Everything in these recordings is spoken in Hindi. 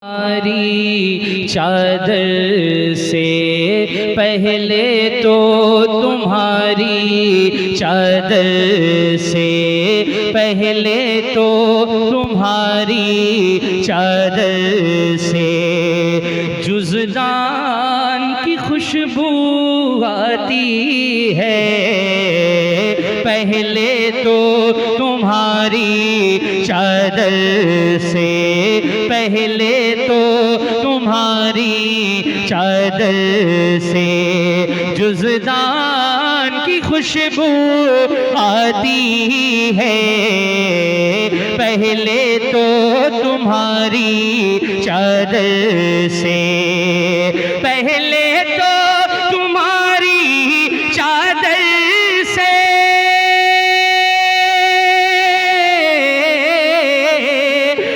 तुम्हारी चादर से पहले तो तुम्हारी चादर से पहले तो तुम्हारी चादर से जुज़दान की खुशबू आती है। पहले तो तुम्हारी चादर से पहले तो तुम्हारी चादर से जुज़दान की खुशबू आती है। पहले तो तुम्हारी चादर से पहले तो तुम्हारी चादर से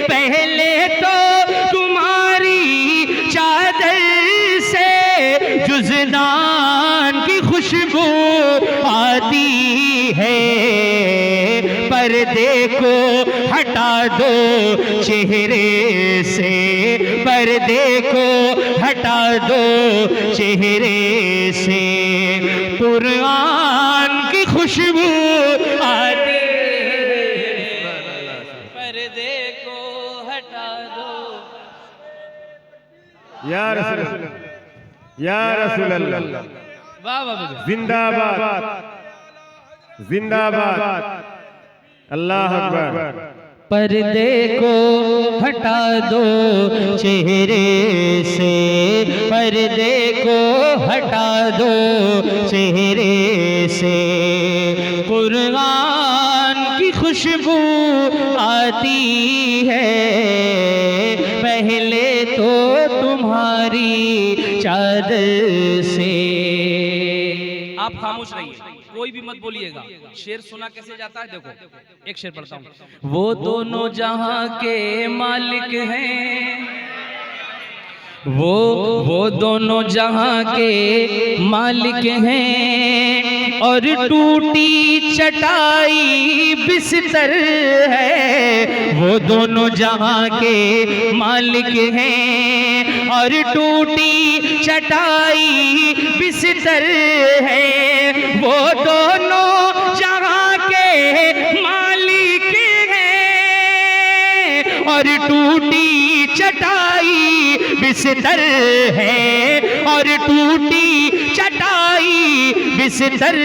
पहले तो तुम्हारी चादर से जुज़दान की खुशबू आती है। पर्दे को हटा दो चेहरे से, पर्दे को हटा दो चेहरे से, कुरान की खुशबू आती है। पर्दे को हटा दो। या रसूल अल्लाह, या रसूल अल्लाह, वाह वाह, जिंदाबाद जिंदाबाद, अल्लाह अकबर। पर्दे को हटा दो चेहरे से, पर्दे को हटा दो चेहरे से, कुरान की खुशबू आती है। पहले तो तुम्हारी चादर से। आप खामोश रहिए, कोई भी मत बोलिएगा। शेर सुना कैसे जाता है, देखो एक शेर पढ़ता हूँ। वो दोनों जहां के मालिक हैं, वो दोनों जहां के मालिक हैं, और टूटी चटाई बिस्तर है। वो दोनों जहां के मालिक हैं और टूटी चटाई बिस्तर है। वो दोनों जहां के मालिक हैं और टूटी चटाई बिस्तर है, और टूटी चटाई बिस्तर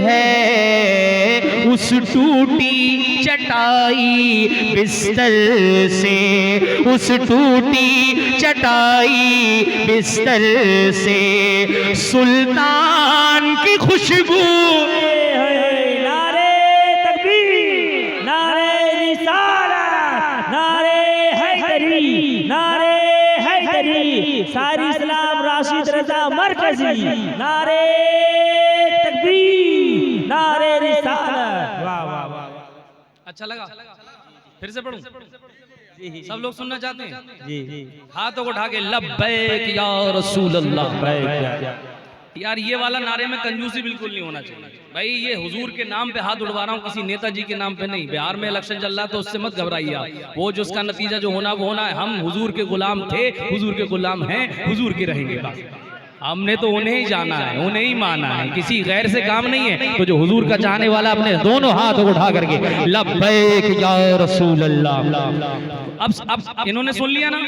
है। उस टूटी चटाई बिस्तर से, उस टूटी चटाई बिस्तर से सुल्तान की खुशबू। नारे तकबीर, नारे रिसालत, नारे हैदरी, नारे हैदरी, सारी इस्लाम राशिद रजा मरकजी, नारे तकबीर, नारे रिसालत। वाह वाह वाह, अच्छा लगा? फिर से पढ़ूं? सब लोग सुनना चाहते हैं? जी हाथों को उठा के लब्बैक या रसूल अल्लाह। यार ये वाला नारे में कंजूसी बिल्कुल नहीं होना चाहिए भाई। ये हुजूर के नाम पे हाथ उठवा रहा हूँ, किसी नेताजी के नाम पे नहीं। बिहार में इलेक्शन चल रहा है तो उससे मत घबराइए आप। वो जो उसका नतीजा जो होना वो होना है। हम हुजूर के गुलाम थे, हुजूर के गुलाम हैं, हुजूर के रहेंगे बस। हमने तो उन्हें ही जाना है, उन्हें ही माना है, किसी गैर से काम नहीं है। तो जो हुजूर का चाहने वाला अपने दोनों हाथों को उठा करके लब्बैक या रसूल अल्लाह। अब इन्होंने सुन लिया ना,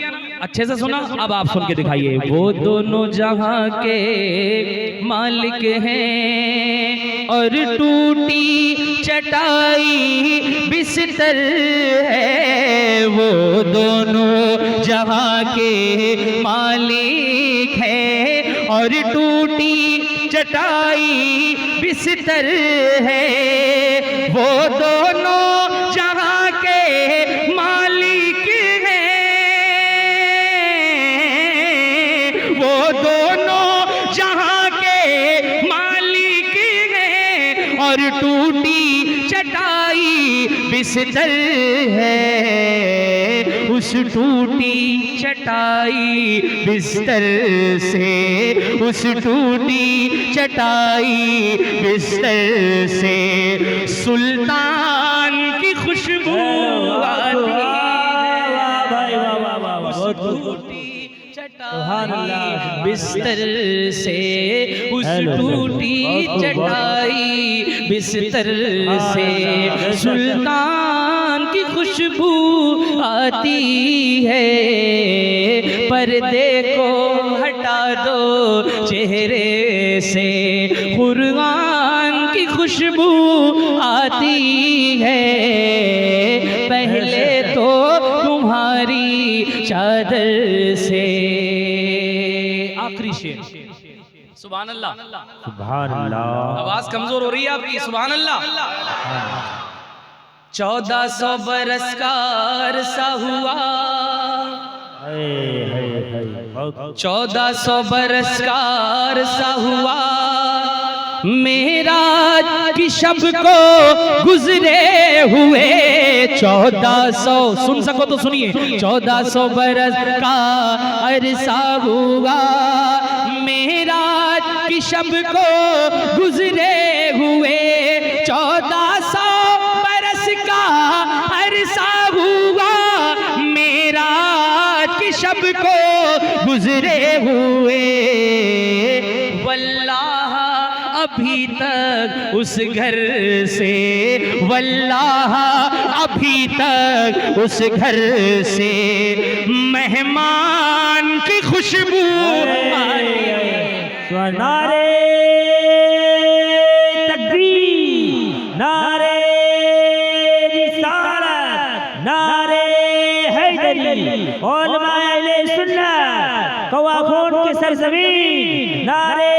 अच्छे से सुना, अब आप सुन के दिखाइए। वो दोनों जहां के मालिक हैं और टूटी चटाई बिस्तर है। वो दोनों जहां के मालिक हैं और टूटी चटाई बिस्तर है। वो दोनों जहां के मालिक हैं, वो दोनों जहां के मालिक हैं और टूटी चटाई बिस्तर है। उस टूटी चटाई बिस्तर से, उस टूटी चटाई बिस्तर से सुल्तान की खुशबू आती है। वाह भाई वाह वाह वाह, बहुत टूटी चटाई बिस्तर से, उस टूटी चटाई बिस्तर से सुल्तान की खुशबू आती है। पर्दे को हटा दो चेहरे से, कुरान की खुशबू आती है। पहले तो तुम्हारी चादर से। आखिरी शेर। सुभान अल्लाह। सुभान अल्लाह। आवाज कमजोर हो रही है आपकी। सुभान अल्लाह। 1400 बरस का अरसा हुआ, 1400 बरस का अरसा हुआ, मेराज की शब को गुजरे हुए 1400। सुन सको तो सुनिए। 1400 बरस का अरसा हुआ, मेराज की शब को गुजरे हुए 1400 बरस का अरसा हुआ, मेराज की शब को गुजरे हुए। वल्लाह अभी तक उस घर से, वल्लाह अभी तक उस घर से मेहमान की खुशबू आई। नारे तकबीर, नारे रिसालत, नारे हैदरी, उलमाए अहले सुन्नत, कवाखोन के सरजमीन, नारे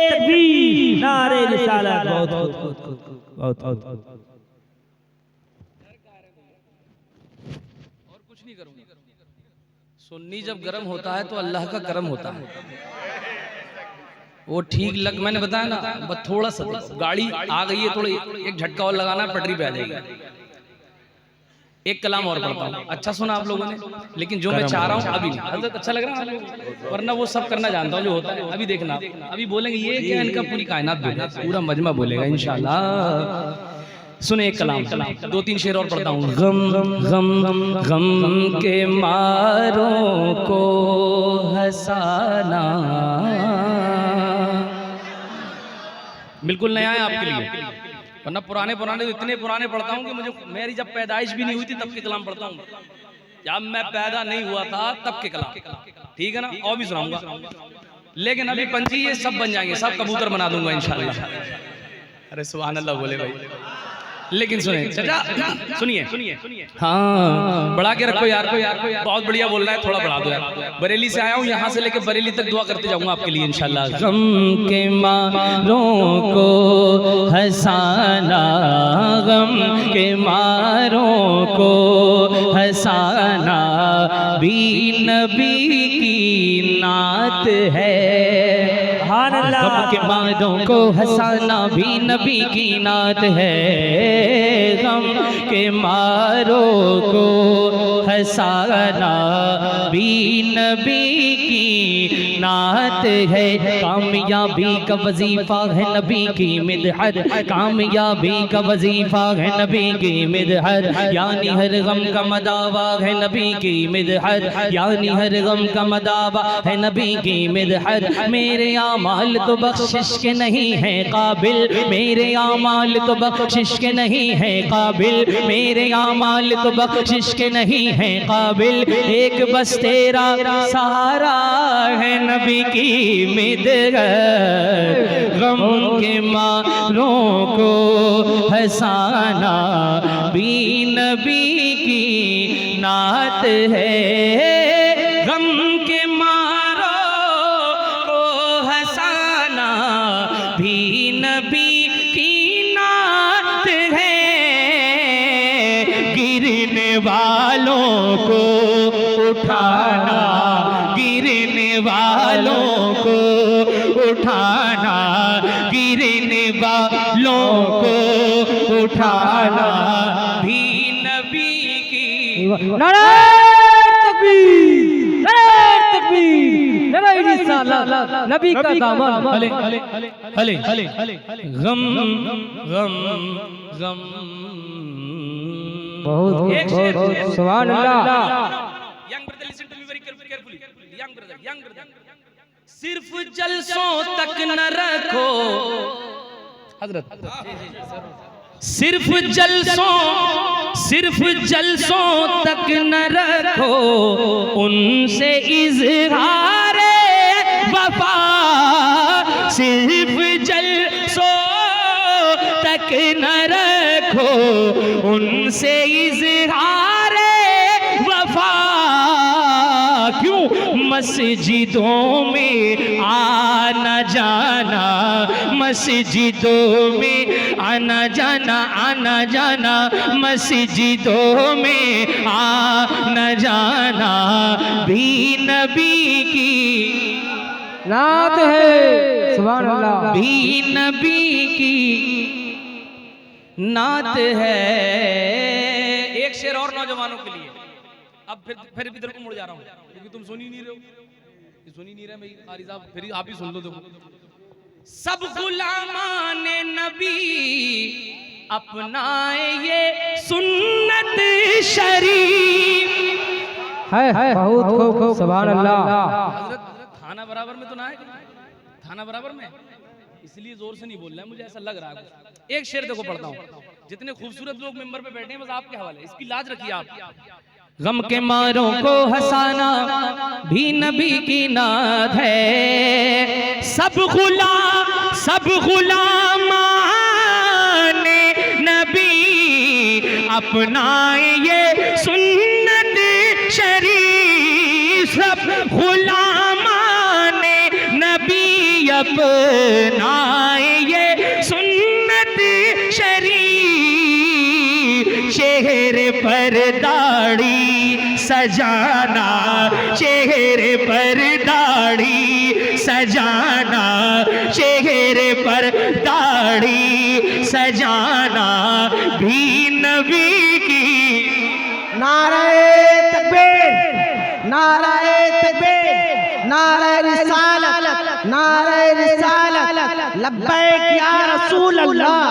तकबीर, नारे रिसालत। बहुत और कुछ नहीं करूंगा। सुन्नी जब गर्म होता है तो अल्लाह का करम होता है। वो ठीक लग, मैंने बताया ना, बस थोड़ा सा गाड़ी आ गई है, थोड़ा एक झटका और लगाना है, पटरी पे आ जाएगी। एक कलाम और पढ़ता हूँ। अच्छा सुना आप लोगों ने, लेकिन जो मैं चाह रहा हूँ अभी नहीं। हजरत अच्छा लग रहा है आप लोगों, वरना वो सब करना जानता हूँ जो होता है। अभी देखना, अभी बोलेंगे ये क्या, इनका पूरी कायनात बोलेगा, पूरा मजमा बोलेगा इंशाल्लाह। सुने एक कलाम, 2-3 शेर और पढ़ता हूँ। गम गम गम के मारों को हंसाना, बिल्कुल नया है आपके लिए, वरना पुराने तो इतने पुराने पढ़ता हूँ कि मुझे, मेरी जब पैदाइश भी नहीं हुई थी तब के कलाम पढ़ता हूँ। जब मैं पैदा नहीं हुआ था तब के कलाम, ठीक है ना। और भी सुनाऊंगा, लेकिन अभी पंछी ये सब बन जाएंगे, सब कबूतर बना दूंगा इंशाल्लाह। अरे सुभान अल्लाह बोले भाई। लेकिन सुनिए चाचा, सुनिए। हाँ बढ़ा के रखो यार को, बहुत बढ़िया बोल रहा है, थोड़ा बढ़ा दो यार। बरेली से आया हूँ, यहाँ से लेके बरेली तक दुआ करते जाऊंगा आपके लिए इंशाल्लाह। गम के मारों को हंसाना, गम के मारों को हंसाना, भी नबी की नात है। गम के मारों को हंसाना भी नबी की नात है। गम के मारों को हंसाना भी नबी की नात है। कामयाबी का वजीफा है नबी की मिदहत, कामयाबी का वजीफा है नबी की मिदहत, यानी हर गम का मदावा है नबी की मिदहत, यानी हर गम का मदावा है नबी की मिदहत। मेरे आमाल तो बख्शिश के नहीं है काबिल, मेरे आमाल तो बख्शिश के नहीं है काबिल, मेरे आमाल तो बख्शिश के नहीं है काबिल। एक बस तेरा सहारा है नबी की मिदहत, गम के मारों को हंसाना भी नबी की नात है। गम के मारों को हंसाना भी नबी की नात है। गिरने वालों को उठाना, गिरने वालों को उठाना, गिरने वालों को उठाना भी नबी की। नारे तकबीर, नारे तकबीर, नारे रिसालत, नबी का दामन। हले गम गम गम। बहुत सुभान अल्लाह। Young brother, listen to me very carefully. Young brother. सिर्फ जलसों तक न रखो हजरत, सिर्फ जलसों तक न रखो उनसे इज़हारे वफा, सिर्फ जलसों तक न रखो उनसे इज़हारे वफा। क्यों मस्जिदों में आना जाना, मस्जिदों में आना जाना, मस्जिदों में आना जाना भी नबी की नात है। सुभान अल्लाह। भी नबी की नात है। एक शेर और नौजवानों के लिए, अब फिर इधर को मुड़ जा रहा हूँ क्योंकि तुम सुन ही नहीं रहे हो, सुन ही नहीं रहे भाई कारी साहब, फिर आप ही सुन लो। देखो, सब गुलामाने नबी अपनाए ये सुन्नत शरीफ है बहुत खूब। सुभान अल्लाह। हजरत थाना बराबर में तो ना है, थाना बराबर में, इसलिए जोर से नहीं बोल रहा है, मुझे ऐसा लग रहा है। एक शेर देखो पढ़ता हूँ, जितने खूबसूरत लोग मेंबर पे बैठे हैं बस आपके हवाले, इसकी लाज रखिए आप। गम के मारों को हंसाना भी नबी की नात है, सब गुलामाने नबी अपनाए ये सुन्नत शरीफ, सब गुलामाने नबी अपनाए ये सुन्नत शरीफ। चेहरे पर दाढ़ी सजाना, चेहरे पर दाढ़ी सजाना, चेहरे पर दाढ़ी सजाना भी नबी की। नारे तकबीर, नारे तकबीर, नारे रिसालत, नारे रिसालत, लब्बैक या रसूल अल्लाह,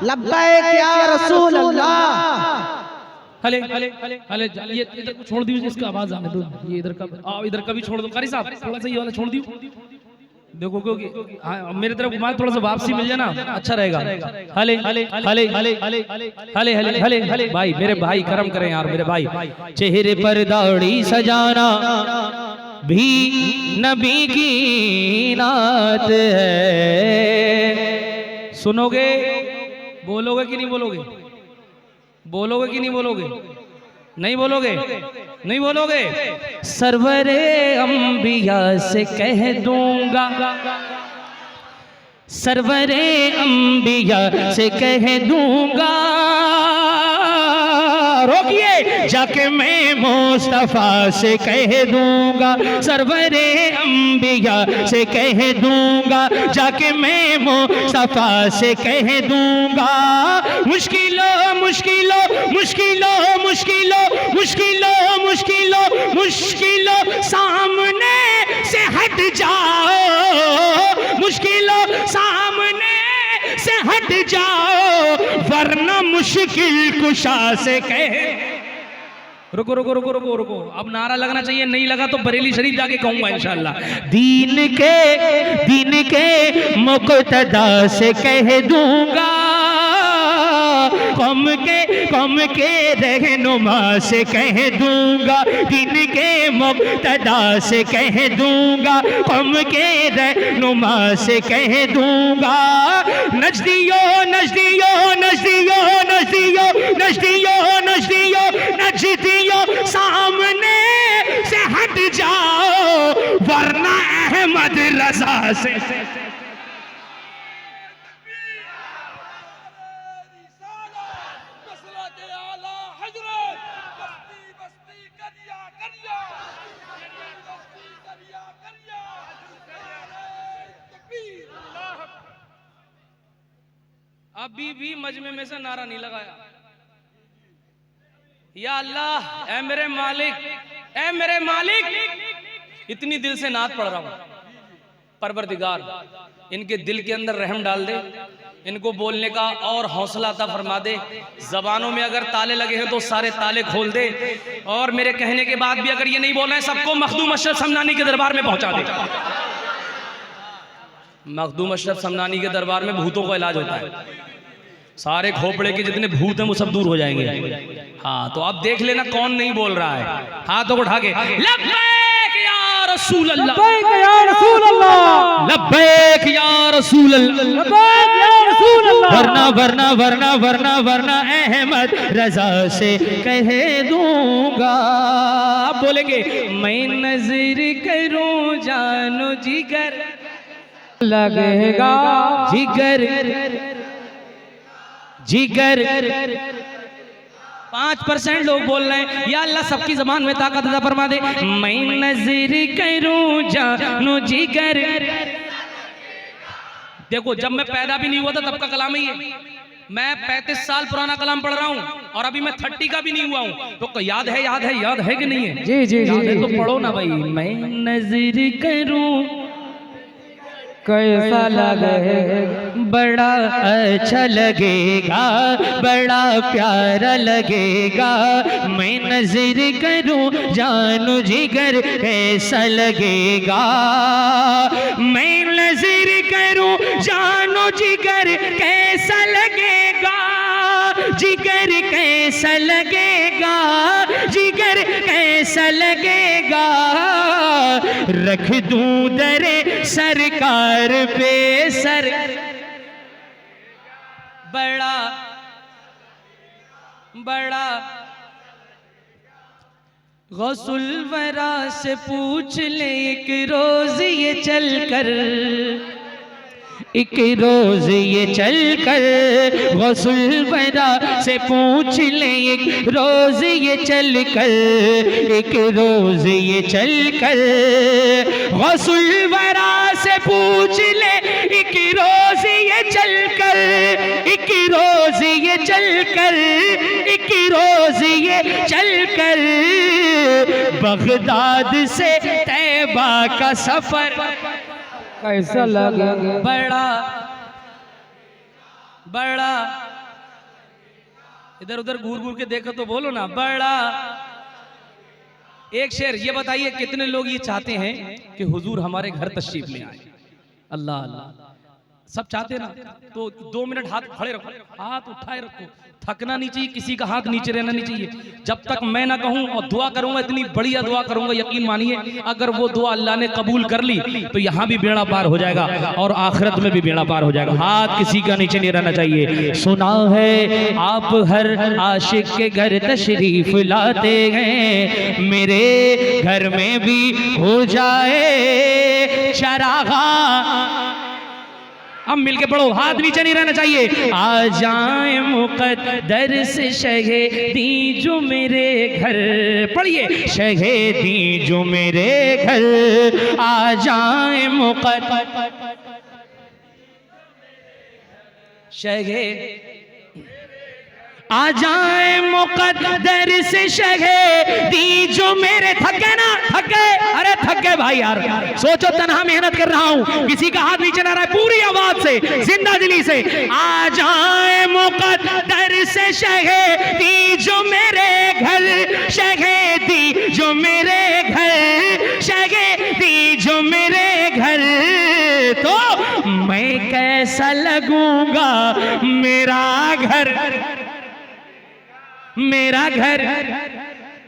लब्बैक या रसूल अल्लाह। हले हले हले हले, ये इधर को छोड़ दीजिए, इसका आवाज आने दो। ये इधर का भी छोड़ दो कारी साहब, थोड़ा सा ये वाला छोड़ दियो। देखो क्योंकि मेरे तरफ घुमा, थोड़ा सा वापसी मिल जाए ना अच्छा रहेगा। हले हले हले हले हले हले हले हले हले भाई, मेरे भाई करम करें यार मेरे भाई। चेहरे पर दाढ़ी सजाना भी नबी की नात है। सुनोगे, बोलोगे कि नहीं बोलोगे? बोलोगे कि नहीं बोलोगे? नहीं बोलोगे? नहीं बोलोगे? सरवरे अंबिया से कह दूंगा, सरवरे अंबिया से कह दूंगा, रोकिए जाके मैं मुस्तफा से कह दूंगा, सरवरे अंबिया से कह दूंगा, जाके मैं मुस्तफा से कह दूंगा। मुश्किलों मुश्किलों मुश्किलों मुश्किलों मुश्किलों मुश्किलों मुश्किलों सामने से हट जाओ, मुश्किलों सामने से हट जाओ, वरना मुश्किल कुशा से कहे। रुको रुको रुको रुको रुको, अब नारा लगना चाहिए, नहीं लगा तो बरेली शरीफ जाके कहूंगा इंशाल्लाह। दीन के मुक़्तदा से कह दूंगा, कौम के रहनुमा से कह दूंगा, दीन के मुक़्तदा से कह दूंगा, कौम के रहनुमा से कह दूंगा। नजदियो नजदियो नजदियो नजदियो नजदियो नजदियो नजदियो सामने से हट जाओ, वरना अहमद रजा से। अभी भी मजमे में से नारा नहीं लगाया। या अल्लाह, ऐ मेरे मालिक, ऐ मेरे मालिक, इतनी दिल से नात पढ़ रहा हूं। परवरदिगार इनके दिल के अंदर रहम डाल दे, इनको बोलने का और हौसला अता फरमा दे। जबानों में अगर ताले लगे हैं तो सारे ताले खोल दे, और मेरे कहने के बाद भी अगर ये नहीं बोल रहे हैं, सबको मखदूम अशरफ समनानी के दरबार में पहुंचा दे। मखदूम अशरफ समनानी के दरबार में भूतों का इलाज होता है, सारे खोपड़े के जितने भूत हैं वो सब दूर हो जाएंगे। हाँ, तो आप देख लेना कौन नहीं बोल रहा है, हाथों को उठा के लब्बैक या रसूल अल्लाह, लब्बैक या रसूल अल्लाह, लब्बैक या रसूल अल्लाह, लब्बैक या रसूल अल्लाह। वरना वरना वरना वरना वरना अहमद रजा से कह दूंगा। आप बोलेंगे मैं नजर करूं जानो जिगर लगेगा जिगर जिगर। 5% लोग बोल रहे हैं, या अल्लाह सबकी जबान में ताकत अता फरमा दे। मैं नजर करूं जानो जिगर। देखो, जब मैं पैदा भी नहीं हुआ था तब का कलाम ही है। मैं 35 साल पुराना कलाम पढ़ रहा हूँ और अभी मैं 30 का भी नहीं हुआ हूँ। तो याद है याद है याद है कि नहीं है? जी जी याद है जी, तो पढ़ो ना भाई। मैं नजर करूं कैसा लगे, बड़ा अच्छा लगेगा, बड़ा प्यारा लगेगा। मैं नजर करूं जानो जिगर कैसा लगेगा। मैं नजर करूं जानो जिगर कैसा लगेगा। जिगर कैसा लगेगा, जिगर कैसा लगेगा। रख दूं दरे सरकार पे सर, बड़ा बड़ा गौसुल वरा से पूछ ले एक रोज ये चल कर, एक रोज ये चल कर गौसुल वरा से पूछ ले। एक रोज ये चल कर, एक रोज ये चल कर गौसुल वरा से पूछ ले। एक रोज ये चल कर, एक रोज ये चल कर, एक रोज ये चल कर। बगदाद से तैबा का सफर कैसा लगे, बड़ा बड़ा। इधर उधर घूर घूर के देखो तो बोलो ना, बड़ा। एक शेर ये बताइए, कितने लोग ये चाहते हैं कि हुजूर हमारे घर तशरीफ ले आए? अल्लाह अल्लाह, सब चाहते ना? तो 2 मिनट हाथ खड़े रखो, हाथ उठाए रखो, थकना नहीं चाहिए, किसी का हाथ नीचे रहना नहीं चाहिए। जब तक मैं ना कहूं और दुआ करूंगा, इतनी बढ़िया दुआ करूंगा, यकीन मानिए अगर वो दुआ अल्लाह ने कबूल कर ली तो यहाँ भी बेड़ा पार हो जाएगा और आखिरत में भी बेड़ा पार हो जाएगा। हाथ किसी का नीचे नहीं रहना चाहिए। सुना है आप हर आशिक के घर तशरीफ लाते हैं, मेरे घर में भी हो जाए चरागा। अब मिलके पढ़ो, हाथ नीचे नहीं रहना चाहिए। आ जाए मुकद्दर से शहीदी जो मेरे घर, पढ़िए, शहीदी जो मेरे घर। आ जाए मुकद्दर शहीद, आ जाए मुकद्दर से शहीदी जो मेरे। थक गए ना? थक गए? अरे थक गए भाई यार। सोचो तन्हा मेहनत कर रहा हूं, किसी का हाथ नीचे ना रहा है, पूरी आवाज से, जिंदा दिली से। आ जाए मुकद्दर से शहीदी जो मेरे घर, शहीदी जो मेरे घर, शहीदी जो मेरे घर। तो मैं कैसा लगूंगा मेरा घर, मेरा घर,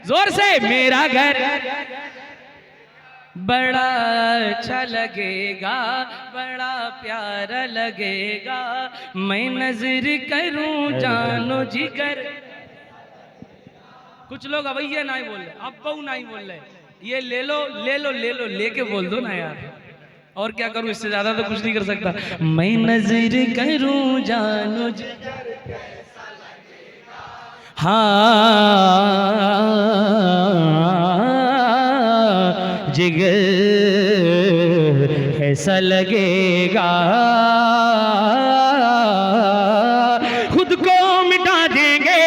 जोर से, मेरा घर बड़ा अच्छा लगेगा, बड़ा प्यारा लगेगा। मैं नजर करूं जानो जिगर। कुछ लोग अवैया नहीं बोल रहे, अब्बू नहीं बोल रहे, ये ले लो ले लो ले लो, लेके बोल दो ना यार। और क्या करूं, इससे ज्यादा तो कुछ नहीं कर सकता। मैं नजर करूं जानो जिगर, हाँ जिगर कैसा लगेगा। खुद को मिटा देंगे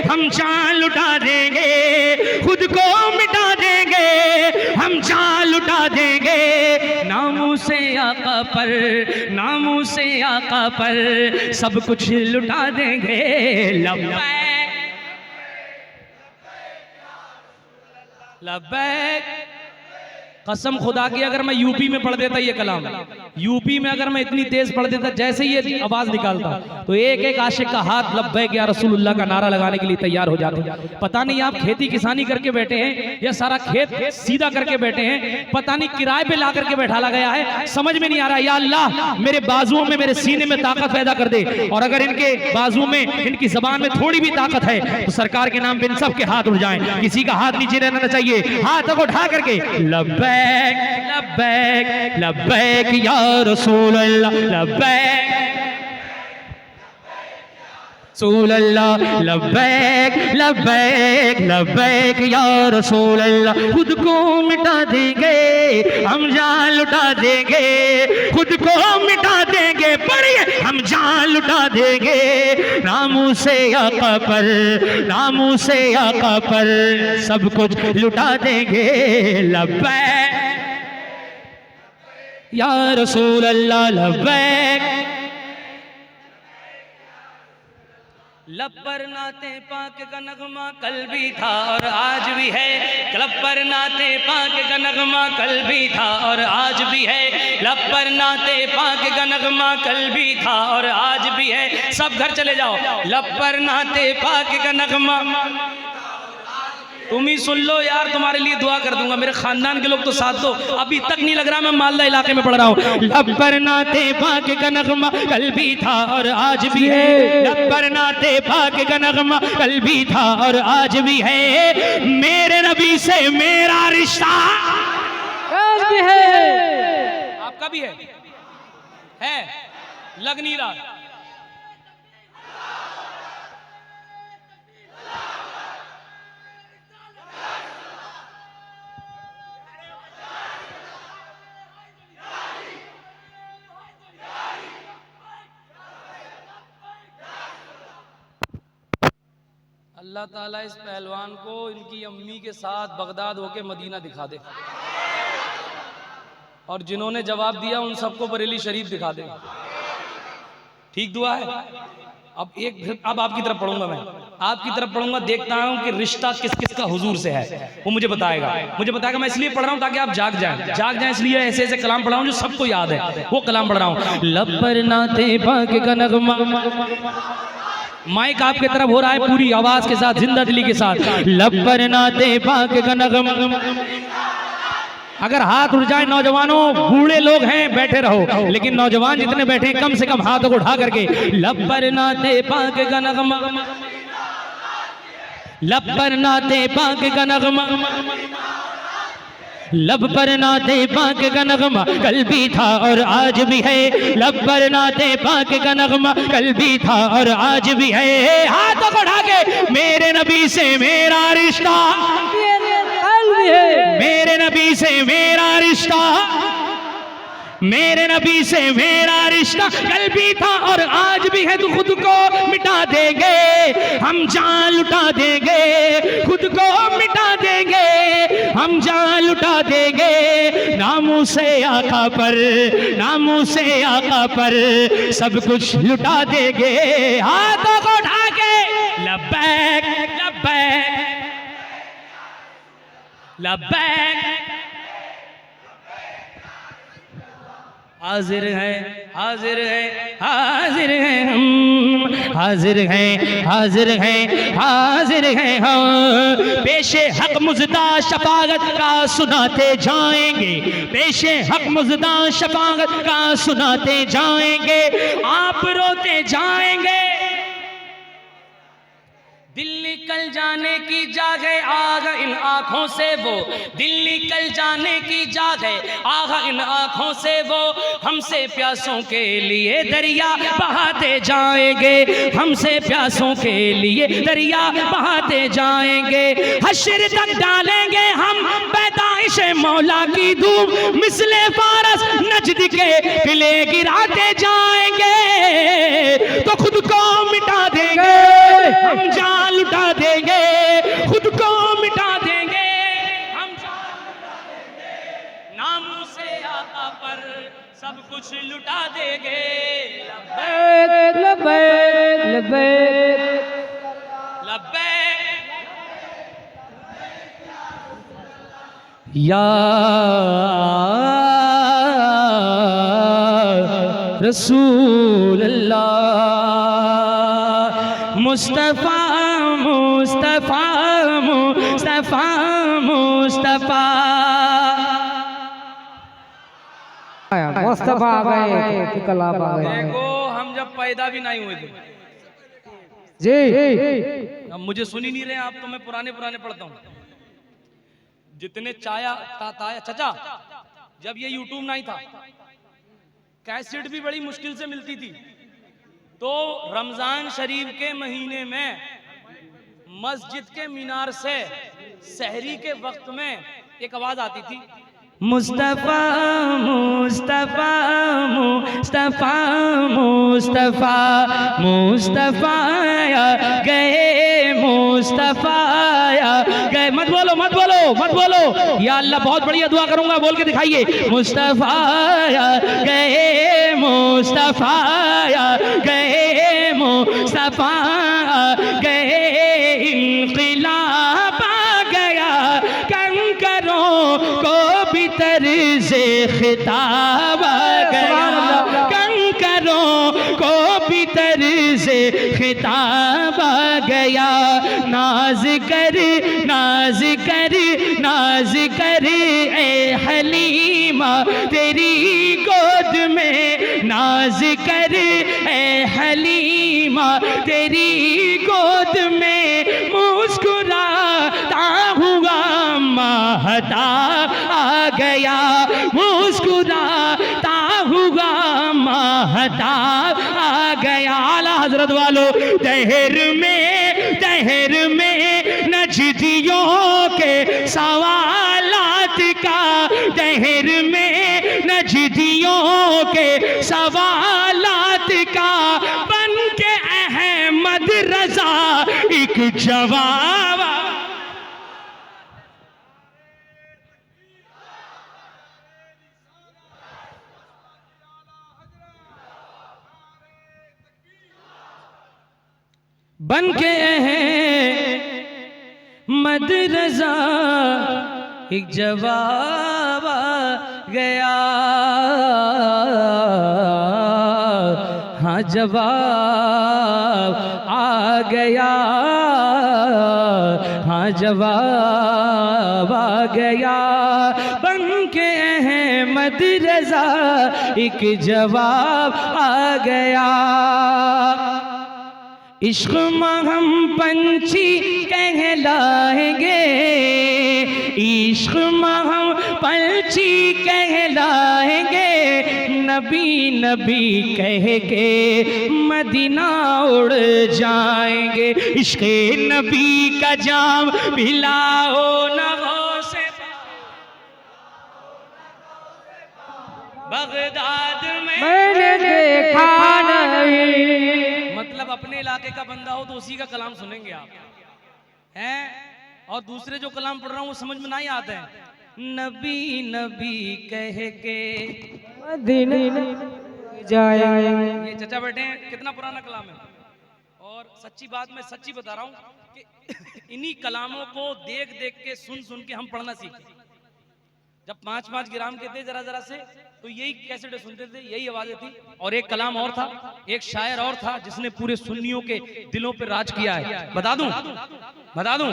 हम, जान लुटा देंगे। खुद को मिटा देंगे हम, जान लुटा देंगे। नामों से आका पर, नामों से आका पर सब कुछ लुटा देंगे। लब्बैक लब्बैक। कसम खुदा की अगर मैं यूपी में पढ़ देता ये कलाम, यूपी में अगर मैं इतनी तेज पढ़ देता, जैसे ही ये आवाज निकालता तो एक एक आशिक का हाथ लब्बैक या रसूलुल्लाह का नारा लगाने के लिए तैयार हो जाते। पता नहीं आप खेती किसानी करके बैठे हैं या सारा खेत सीधा करके बैठे हैं, पता नहीं किराए पे ला करके बैठा गया है, समझ में नहीं आ रहा। या अल्लाह मेरे बाजुओं में, मेरे सीने में ताकत पैदा कर दे, और अगर इनके बाजुओं में, इनकी जबान में थोड़ी भी ताकत है तो सरकार के नाम पे इन सब के हाथ उठ जाएं, किसी का हाथ नीचे रहना चाहिए। हाथ को उठा करके लब्बैक लब्बैक लब्बैक या रसूल अल्लाह, लब्बैक रसूल अल्लाह, लब्बैक लब्बैक लब्बैक या रसूल अल्लाह। खुद को मिटा देंगे हम जान लुटा देंगे, खुद को मिटा देंगे, पढ़िए, हम जान लुटा देंगे। नामों से आका पर, नामों से आका पर सब कुछ लुटा देंगे। लब्बैक या रसूल अल्लाह, लब्बैक। लब पर नाते पाक का नगमा कल भी था और आज भी है, लब पर नाते पाक का नगमा कल भी था और आज भी है, लब पर नाते पाक का नगमा कल भी था और आज भी है। सब घर चले जाओ। लब पर नाते पाक का नगमा तुम ही सुन लो यार, तुम्हारे लिए दुआ कर दूंगा, मेरे खानदान के लोग तो साथ दो। अभी तक नहीं लग रहा मैं मालदा इलाके में पढ़ रहा हूँ। लब पर नाते पाक का नगमा कल भी था और आज भी है, लब पर नाते पाक का नगमा कल भी था और आज भी है। मेरे नबी से मेरा रिश्ता आज भी है। आपका भी है लग नहीं रहा। अल्लाह ताला इस पहलवान को इनकी अम्मी के साथ बगदाद होके मदीना दिखा दे, और जिन्होंने जवाब दिया उन सबको बरेली शरीफ दिखा दे। ठीक दुआ है। अब आपकी तरफ पढ़ूंगा, मैं आपकी तरफ पढ़ूंगा, देखता हूं कि रिश्ता किस किस का हुजूर से है, वो मुझे बताएगा। मैं इसलिए पढ़ रहा हूं ताकि आप जाग जाएं, इसलिए ऐसे ऐसे कलाम पढ़ रहा हूं जो सबको याद है, वो कलाम पढ़ रहा हूं। लब पर नाते पाक का नगमा, माइक आपके तरफ हो रहा है पूरी आवाज के साथ, जिंदा दिली के साथ। लब पर नाते पाक का नगमा। अगर हाथ उठ जाए नौजवानों, बूढ़े लोग हैं बैठे रहो, लेकिन नौजवान जितने बैठे कम से कम हाथों को उठा करके लब पर नाते पाक का नगमा, लब पर नाते पाक का नगमा, लब पर नाते पाक का नगमा कल भी था और आज भी है, लब पर नाते पाक का नगमा कल भी था और आज भी है। हाथों को उठा के मेरे नबी से मेरा रिश्ता, मेरे नबी से मेरा रिश्ता, मेरे नबी से मेरा रिश्ता कल भी था और आज भी है। तो खुद को मिटा देंगे हम जान लुटा देंगे, खुद को मिटा देंगे हम जान लुटा देंगे। नामों से आका पर, नामों से आका पर सब कुछ लुटा देंगे। हाथों को उठा के लब्बैक लब्बैक लब्बैक। हाजिर है हाजिर है हाजिर है हम, हाजिर है हाजिर है हाजिर है हम। पेशे हक मुजदा शफाअत का सुनाते जाएंगे, पेशे हक मुजदा शफाअत का सुनाते जाएंगे। आप रोते जाएंगे, दिल निकल जाने की जाग है आग इन आँखों से वो, दिल निकल जाने की जाग है आग इन आँखों से वो। हमसे प्यासों के लिए दरिया बहाते जाएंगे, हमसे प्यासों के लिए दरिया बहाते जाएंगे। हश्र तक डालेंगे हम पैदाइश मौला की धूप, मिसले फारस नजद के किले गिराते जाएंगे। तो खुद को मिटा देंगे हम जान लुटा देंगे, खुद को मिटा देंगे हम जान लुटा देंगे। नामों से आका पर सब कुछ लुटा देंगे। लब्बैक लब्बैक लब्बैक लब्बैक या रसूल अल्लाह मुस्तफ़ा मुस्तफ़ा मुस्तफ़ा मुस्तफ़ा। मुस्तफा आ गए इनकलाब आ गए। देखो हम जब पैदा भी नहीं हुए थे, जी अब मुझे सुन ही नहीं रहे आप, तो मैं पुराने पुराने पढ़ता हूँ। जितने चाया ताया चचा, जब ये यूट्यूब नहीं था, कैसेट भी बड़ी मुश्किल से मिलती थी, तो रमजान शरीफ के महीने में मस्जिद के मीनार से सहरी के वक्त में एक आवाज आती थी, मुस्तफ़ा मुस्तफ़ा मुस्तफ़ा मुस्तफ़ा मुस्तफ़ा गए मुस्तफ़ा गए। मत बोलो मत बोलो मत बोलो, या अल्लाह बहुत बढ़िया दुआ करूंगा, बोल के दिखाइए। मुस्तफ़ा गए मुस्तफ़ा गए मुस्तफ़ा गए, इनक़िलाब आ गया कंकरों को भी तर्ज़े खिताब आ गया, कंकरों को भी तर्ज़े खिताब आ गया। नाज कर नाज कर नाज कर ए हलीमा तेरी गोद में, नाज कर ए हलीमा तेरी गोद में, मुस्कुराता हुआ महता आ गया, मुस्कुराता हुआ महता आ गया। आला हजरत वालों, दहर में नजदियों के सवालात का, दहर में नजदियों के सवालात का, बन के अहमद रजा एक जवाब। बन के अहमद रजा एक जवाब आ गया, हाँ जवाब आ गया, हाँ जवाब आ गया। बन के अहमद रजा एक जवाब आ गया। इश्क में हम पंछी कहलाएंगे, इश्क में हम पंछी कहलाएंगे, नबी नबी कह के मदीना उड़ जाएंगे। इश्क नबी का जाम पिलाओ नगों से बगदाद में मैंने देखा नहीं। मतलब अपने इलाके का बंदा हो तो उसी का कलाम सुनेंगे आप हैं, और दूसरे जो कलाम पढ़ रहा हूँ वो समझ में नहीं आते हैं। नबी नबी कह के मदीने जाएंगे। ये चचा बैठे हैं, कितना पुराना कलाम है, और सच्ची बात मैं सच्ची बता रहा हूँ कि इन्हीं कलामों को देख देख के सुन सुन के हम पढ़ना सीखे। जब 5-5 ग्राम के थे जरा जरा से, तो यही कैसेट सुनते थे, यही आवाजें थी। और एक कलाम और था, एक शायर और था जिसने पूरे सुन्नियों के दिलों पे राज किया है। बता दूं बता दूं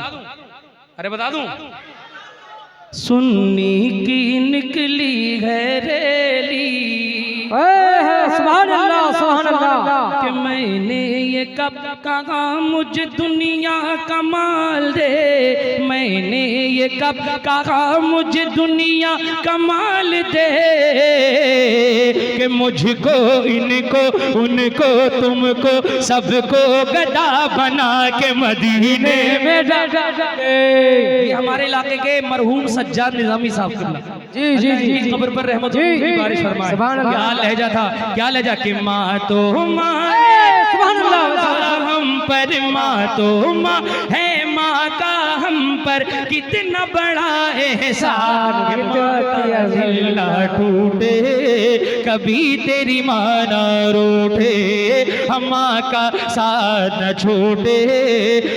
अरे बता दूं, सुन्नी की निकली है रैली, सुभान अल्लाह सुभान अल्लाह, कि मैंने ये कब कहा मुझे दुनिया का माल दे, मैंने ये कब कहा मुझे दुनिया का माल दे, कि मुझको इनको उनको तुमको सबको गदा बना के मदीने में ये हमारे इलाके के मरहूम सज्जाद निजामी साहब जी जी जी की कब्र पर रहमत की बारिश फरमाए। सुभान अल्लाह। क्या लहजा था, क्या लहजा कि माँ तो माँ सुभान अल्लाह। हम पर, माँ तो माँ है, माँ का हम पर कितना बड़ा एहसान, दिल ना टूटे, कभी तेरी माँ ना रूठे, माँ का साथ न छोटे,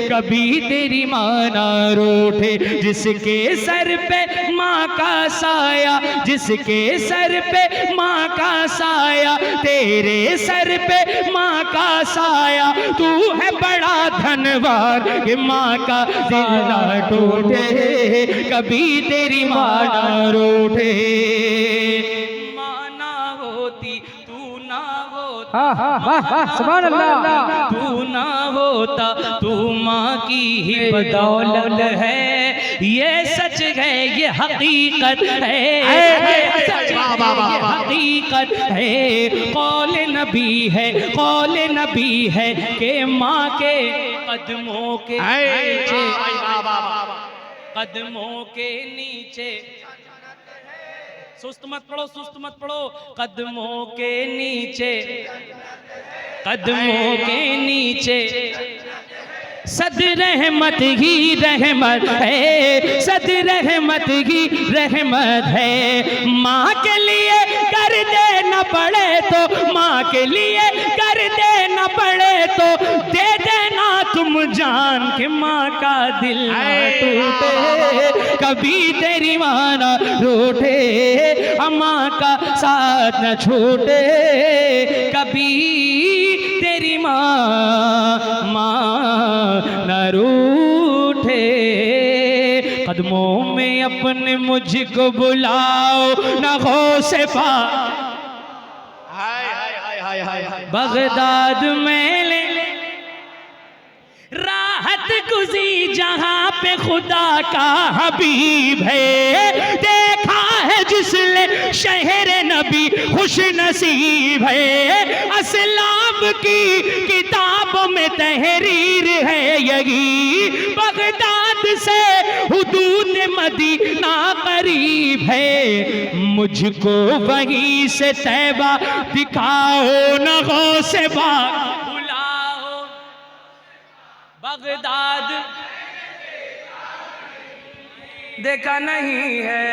कभी तेरी माँ ना रूठे। जिसके सर पे माँ का साया, जिसके सर पे माँ का साया, तेरे सर पे माँ का साया, तू है बड़ा धनवान कि माँ का दिल ना टूटे, कभी तेरी माँ ना रूठे। माँ ना होती तू ना होता, हाँ हाँ हाँ हाँ सुभान अल्लाह। तू ना होता, तू माँ की ही बदौलत है, ये सच है ये हकीकत है, ये सच है ये हकीकत है। कौल नबी है, कौल नबी है कि माँ के कदमों के नीचे, कदमों के नीचे, सुस्त मत पढ़ो, सुस्त मत पढ़ो, कदमों के नीचे, कदमों के नीचे सद रहमत ही रहमत है, सद रहमत ही रहमत है। माँ के लिए कर देना पड़े तो, माँ के लिए कर देना पड़े तो दे देना तुम जान के माँ का दिल ना टूटे, कभी तेरी माँ ना रूठे, माँ का साथ न छूटे, कभी तेरी माँ न रूठे। कदमों में अपने मुझको बुलाओ, न गौसे पा बगदाद में ले राहत गुज़ी जहाँ पे खुदा का हबीब है, देखा है जिसने शहर नबी खुश नसीब है। अस्लाम की किताबों में तहरीर है यही, बगदाद से हुदूद मदीना करीब है, मुझको वहीं से तैबा दिखाओ, न गौसे बाग बुलाओ, बगदाद देखा नहीं है,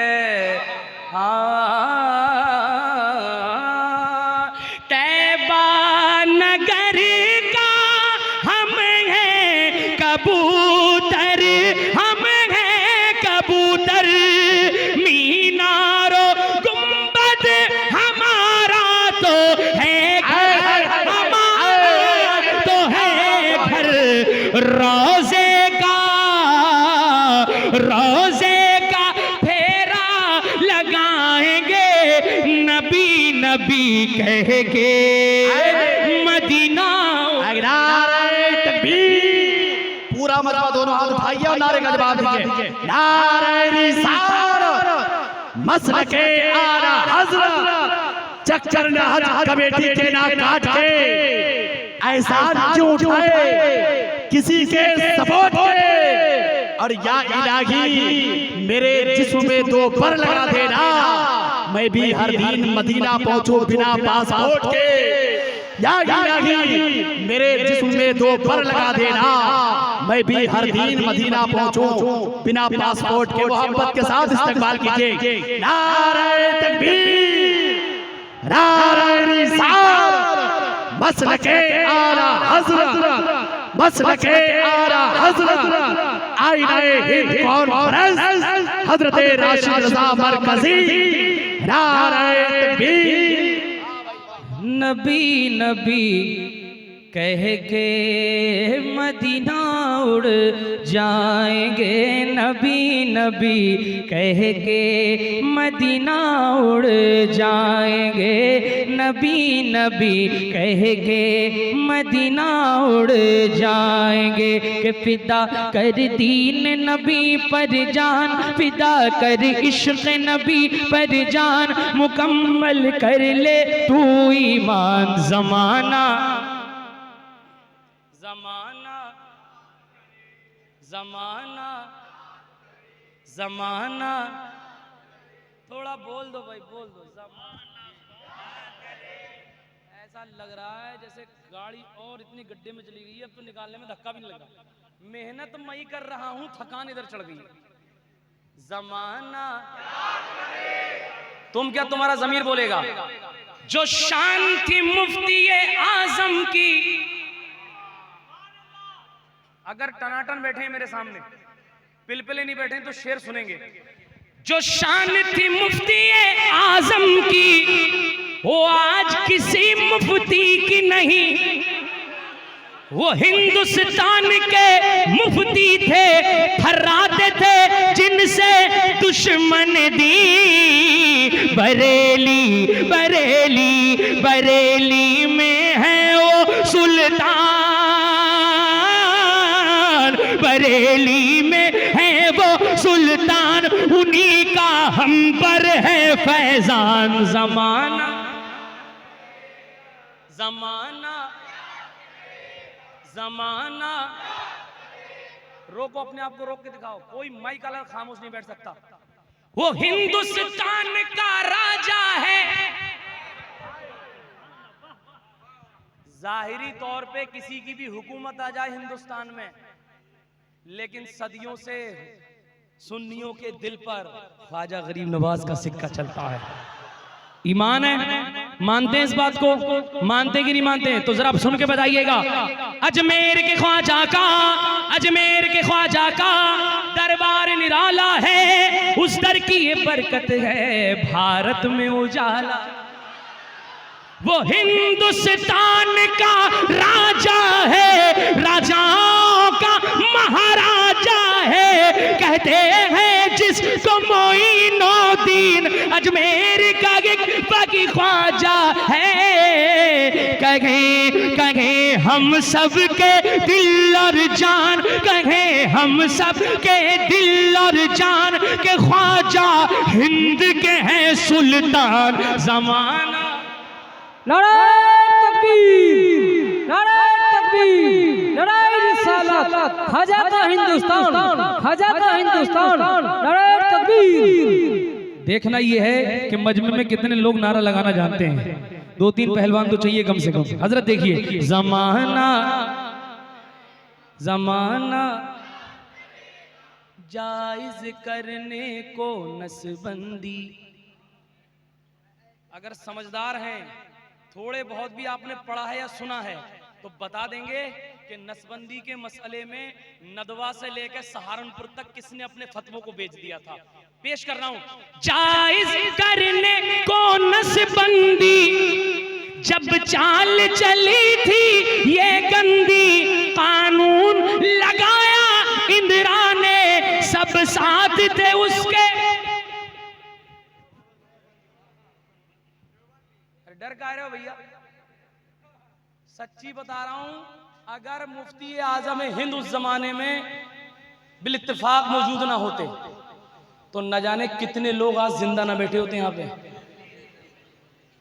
तैबा नगर का हम हैं कबूतर, हम हैं कबूतर, मीनारो गुंबद हमारा तो है घर, हमारा तो है घर, रोजे का, रोजे का फेरा लगाएंगे, नबी नबी कह के मदीना। पूरा मजबा दोनों हाथ उठाइए और नारे का जवाब दीजिए। नारे रिसालत मसलके आला हज़रत, चक्कर न हज कमेटी के ना काट के, ऐसा क्यों उठाए किसी के सपोर्ट के, और या इलाही मेरे जिस्म में दो पर लगा देना, मैं भी हर दिन मदीना पहुंचूं बिना पासपोर्ट के। या इलाही मेरे जिस्म में दो पर लगा देना, मैं भी हर दिन मदीना पहुंचूं बिना पासपोर्ट के। मोहब्बत के साथ इस्तकबाल कीजिए। नारे तकबीर, नारे रिसालत, मसलके आला हज़रत, मसलके आला हज़रत, आईने हिंद कॉन्फ्रेंस हज़रत राशिद रज़ा मरकज़ी। नारे तकबीर। नबी नबी कह के मदीना उड़ जाएंगे, नबी नबी कह के मदीना उड़ जाएंगे, नबी नबी कह के मदीना उड़ जाएंगे। कि फिदा कर दीन नबी पर जान, फिदा कर इश्क नबी पर जान, मुकम्मल कर ले तू ईमान। ज़माना ज़माना ज़माना ज़माना, थोड़ा बोल दो भाई, बोल दो। ज़माना ऐसा लग रहा है जैसे गाड़ी और इतनी गड्ढे में चली गई है, अब तो निकालने में धक्का भी नहीं लग रहा। मेहनत मैं कर रहा हूं, थकान इधर चढ़ गई है। ज़माना तुम क्या, तुम्हारा जमीर बोलेगा। जो शान थी मुफ्ती आजम की, अगर टनाटन बैठे हैं मेरे सामने, पिलपिले नहीं बैठे हैं तो शेर सुनेंगे। जो शान थी मुफ्ती आजम की, वो आज किसी मुफ्ती की नहीं। वो हिंदुस्तान के मुफ्ती थे, थर्राते थे जिनसे दुश्मन दी। बरेली बरेली बरेली में है वो सुल्तान, बरेली में है वो सुल्तान, उन्हीं का हम पर है फैजान। जमाना जमाना जमाना, रोको अपने आप को, रोक के दिखाओ। कोई माइक वाला खामोश नहीं बैठ सकता। वो हिंदुस्तान का राजा है। जाहिरी तौर पे किसी की भी हुकूमत आ जाए हिंदुस्तान में, लेकिन सदियों से सुन्नियों के दिल पर ख्वाजा गरीब नवाज का सिक्का चलता है। ईमान है, मानते हैं इस बात को? मानते कि नहीं मानते? तो जरा सुन के बताइएगा। अजमेर के ख्वाजा का, अजमेर के ख्वाजा का दरबार निराला है, उस दर की ये बरकत है भारत में उजाला। वो हिंदुस्तान का राजा है, राजाओं का महाराजा है। कहते हैं जिसको मोइनुद्दीन, अजमेर का एक बाकी ख्वाजा है। कहें कहें हम सब के दिल और जान, कहें हम सब के दिल और जान के ख्वाजा हिंद के हैं सुल्तान। जमाना नाराए तकबीर, नाराए तकबीर, नाराए रिसालत, ख्वाजा का हिंदुस्तान, ख्वाजा का हिंदुस्तान, नाराए तकबीर। देखना ये है कि मजमे में कितने लोग नारा लगाना जानते हैं। 2-3 पहलवान तो चाहिए कम से कम। हजरत देखिए, जमाना जमाना जायज करने को नसबंदी। अगर समझदार हैं, थोड़े बहुत भी आपने पढ़ा है या सुना है, तो बता देंगे कि नसबंदी के मसले में नदवा से लेकर सहारनपुर तक किसने अपने फतवों को बेच दिया था। पेश कर रहा हूं। जायज करने को नसबंदी, जब चाल चली थी ये गंदी, कानून लगाया इंदिरा ने, सब साथ थे उसके। डर का रहे हो भैया? सच्ची बता रहा हूं, अगर मुफ्ती आजम हिंद उस जमाने में बिल इत्तेफाक मौजूद ना होते, तो न जाने कितने लोग आज जिंदा ना बैठे होते यहाँ पे।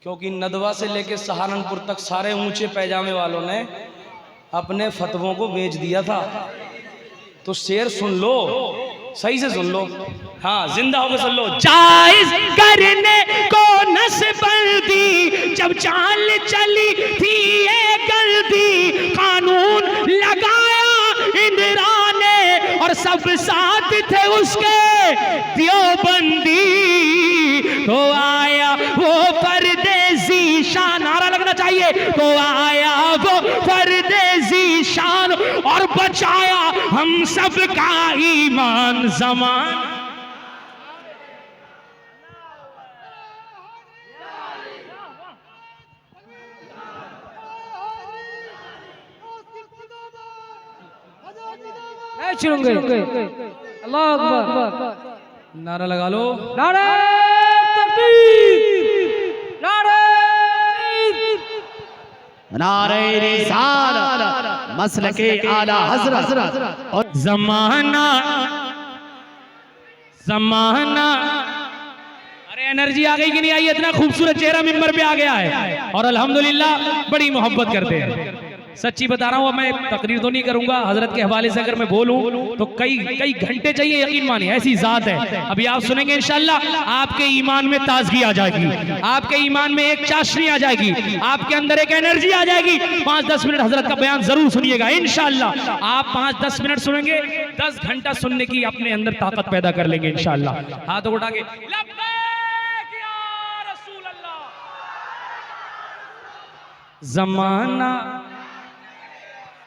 क्योंकि नदवा से लेकर सहारनपुर तक सारे ऊंचे पैजामे वालों ने अपने फतवों को बेच दिया था। तो शेर सुन लो, सही से सुन लो, हाँ जिंदा होकर सुन लो। जायज करने को नसबंदी, जब चाल चली थी ये गलती, कानून लगाया इंदिरा ने और सब साथ थे उसके। देवबंदी तो आया वो परदेसी शान, नारा लगना चाहिए। तो आया वो परदेसी शान और बचाया हम सब का ईमान। जमान चुनूंगे। अल्लाह अकबर, नारा लगा लो। नाराए तकबीर, नाराए नारे रिसालत, मसलके आला हजरत। और जमाना जमाना, अरे एनर्जी आ गई कि नहीं आई? इतना खूबसूरत चेहरा मिंबर पे आ गया है और अल्हम्दुलिल्लाह बड़ी मोहब्बत करते हैं। सच्ची बता रहा हूँ, मैं तकरीर तो नहीं करूंगा, हजरत के हवाले से अगर मैं बोलूं तो कई घंटे चाहिए, यकीन मानिए ऐसी जात है। अभी आप सुनेंगे इंशाल्लाह, आपके ईमान में ताजगी आ जाएगी, आपके ईमान में एक चाशनी आ जाएगी, आपके अंदर एक एनर्जी आ जाएगी। 5-10 मिनट हजरत का बयान जरूर सुनिएगा इंशाल्लाह। आप 5-10 मिनट सुनेंगे, 10 घंटा सुनने की अपने अंदर ताकत पैदा कर लेंगे इंशाल्लाह। हाथों उठा के लब्बैक या जमाना।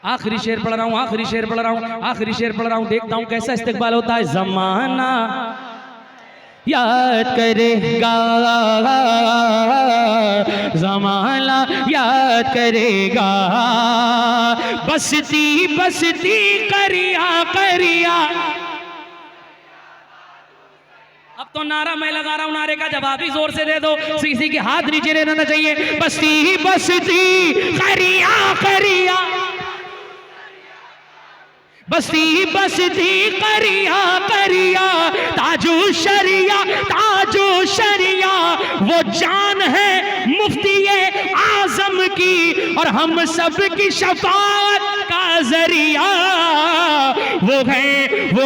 आखिरी शेर पढ़ रहा हूँ, आखिरी शेर पढ़ रहा हूँ, आखिरी शेर पढ़ रहा हूँ, देखता हूँ कैसा इस्तिकबाल होता है। जमाना याद करेगा, जमाना याद करेगा, बसती बसती करिया करिया। अब तो नारा मैं लगा रहा हूं, नारे का जवाब ही जोर से दे दो, किसी के हाथ नीचे रहना चाहिए। बसती बसती करिया करिया, बसती बसती करिया करिया, ताजो शरिया ताजो शरिया, वो जान है मुफ्ती आजम की और हम सब की शफाअत का जरिया। वो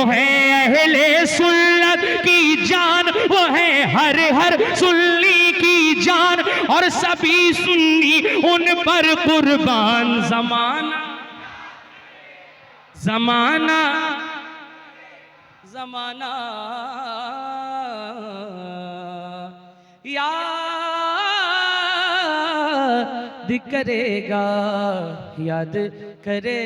है अहले सुन्नत की जान, वो है हर हर सुन्नी की जान, और सभी सुन्नी उन पर कुर्बान। जमाना जमाना जमाना याद करेगा, याद करेगा।